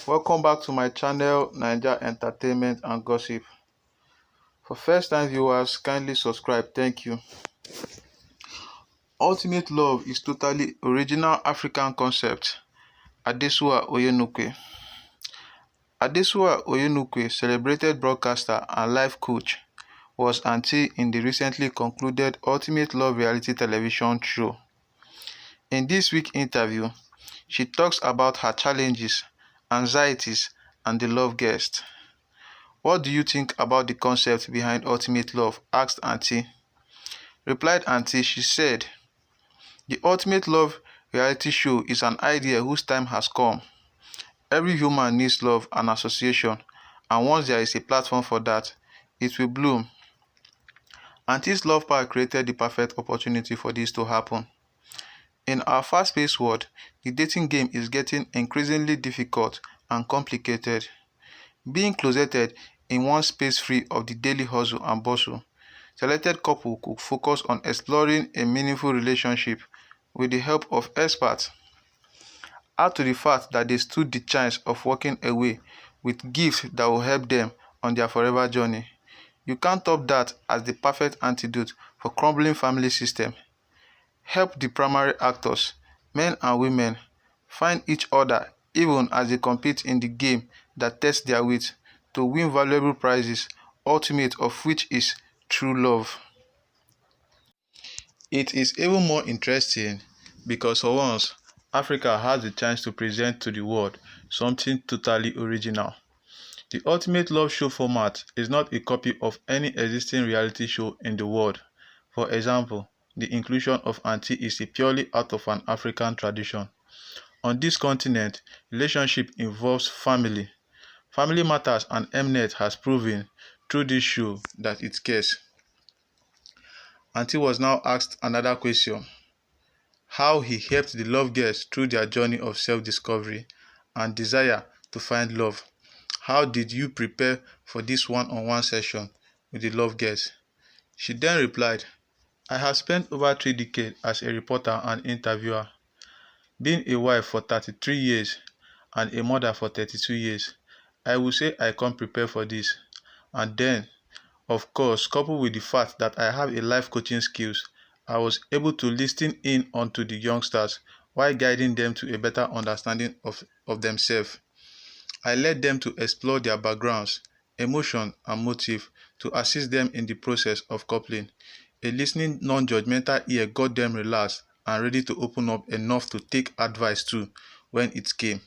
Welcome back to my channel, Naija Entertainment and Gossip. For first time viewers, kindly subscribe, thank you. Ultimate love is totally original African concept. ADESUWA OYENOKWE. ADESUWA OYENOKWE, celebrated broadcaster and life coach, was auntie in the recently concluded Ultimate Love reality television show. In this week's interview, she talks about her challenges, anxieties, and the love guest. What do you think about the concept behind ultimate love? Asked Auntie. Replied Auntie, she said, the ultimate love reality show is an idea whose time has come. Every human needs love and association, and once there is a platform for that, it will bloom. Auntie's love power created the perfect opportunity for this to happen. In our fast-paced world, the dating game is getting increasingly difficult and complicated. Being closeted in one space free of the daily hustle and bustle, selected couple could focus on exploring a meaningful relationship with the help of experts. Add to the fact that they stood the chance of walking away with gifts that will help them on their forever journey. You can't top that as the perfect antidote for crumbling family system. Help the primary actors, men and women, find each other even as they compete in the game that tests their wit to win valuable prizes, ultimate of which is true love. It is even more interesting because for once, Africa has the chance to present to the world something totally original. The Ultimate Love Show format is not a copy of any existing reality show in the world. For example, the inclusion of Auntie is purely out of an African tradition. On this continent, relationship involves family. Family matters, and Mnet has proven through this show that it cares. Auntie was now asked another question: how he helped the love guests through their journey of self-discovery and desire to find love. How did you prepare for this one-on-one session with the love guests? She then replied, I have spent over 3 decades as a reporter and interviewer, being a wife for 33 years and a mother for 32 years. I will say I come prepared for this. And then, of course, coupled with the fact that I have a life coaching skills, I was able to listen in onto the youngsters while guiding them to a better understanding of themselves. I led them to explore their backgrounds, emotion, and motive to assist them in the process of coupling. A listening, non-judgmental ear got them relaxed and ready to open up enough to take advice too when it came.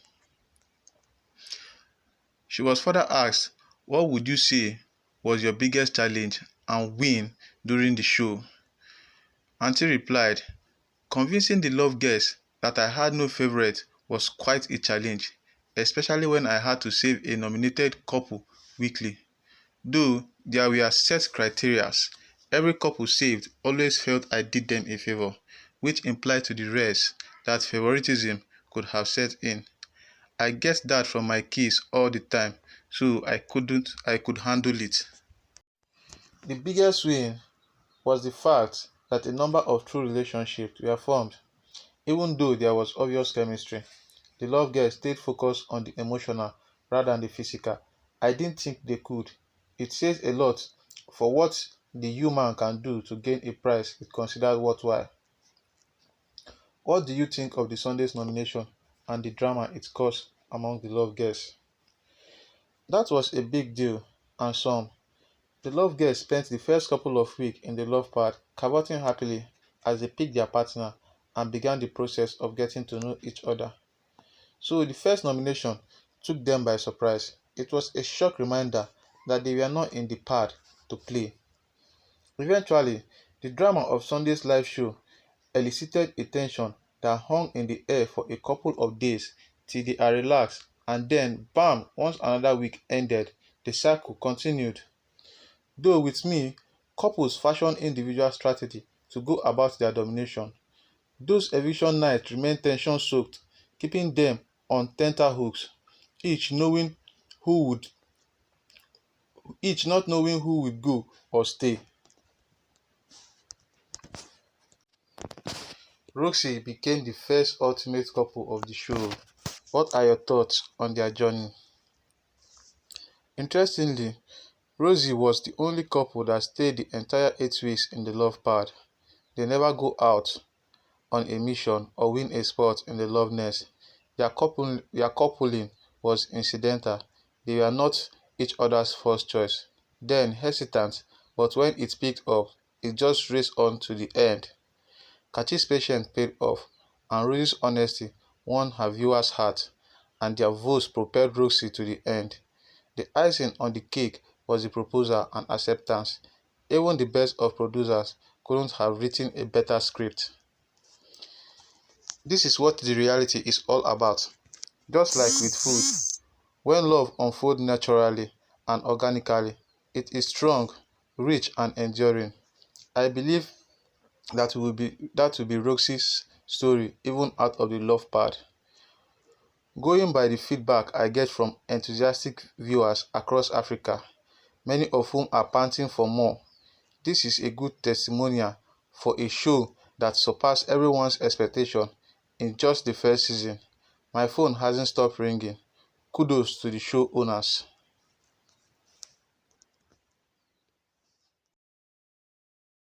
She was further asked, what would you say was your biggest challenge and win during the show? Auntie replied, convincing the love guests that I had no favorite was quite a challenge, especially when I had to save a nominated couple weekly. Though there were set criteria, every couple saved always felt I did them a favor, which implied to the rest that favoritism could have set in. I get that from my kids all the time, so I could handle it. The biggest win was the fact that a number of true relationships were formed. Even though there was obvious chemistry, the love guests stayed focused on the emotional rather than the physical. I didn't think they could. It says a lot for what the human can do to gain a prize it considered worthwhile. What do you think of the Sunday's nomination and the drama it caused among the love guests? That was a big deal, and some. The love guests spent the first couple of weeks in the love part cavorting happily as they picked their partner and began the process of getting to know each other. So the first nomination took them by surprise. It was a shock reminder that they were not in the part to play. Eventually, the drama of Sunday's live show elicited a tension that hung in the air for a couple of days till they are relaxed, and then bam, once another week ended, the cycle continued. Though with me, couples fashion individual strategy to go about their domination. Those eviction nights remain tension-soaked, keeping them on tenterhooks, each knowing who would each not knowing who would go or stay. Roxy became the first ultimate couple of the show. What are your thoughts on their journey? Interestingly, Rosie was the only couple that stayed the entire 8 weeks in the love pad. They never go out on a mission or win a spot in the love nest. Their coupling was incidental. They were not each other's first choice. Then hesitant, but when it picked up, it just raced on to the end. Kachi's patience paid off, and Rosie's honesty won her viewers' hearts, and their votes propelled Rosie to the end. The icing on the cake was the proposal and acceptance. Even the best of producers couldn't have written a better script. This is what the reality is all about. Just like with food, when love unfolds naturally and organically, it is strong, rich, and enduring. I believe that will be Roxy's story even out of the love part. Going by the feedback I get from enthusiastic viewers across Africa, many of whom are panting for more, this is a good testimonial for a show that surpassed everyone's expectation in just the first season. My phone hasn't stopped ringing. Kudos to the show owners.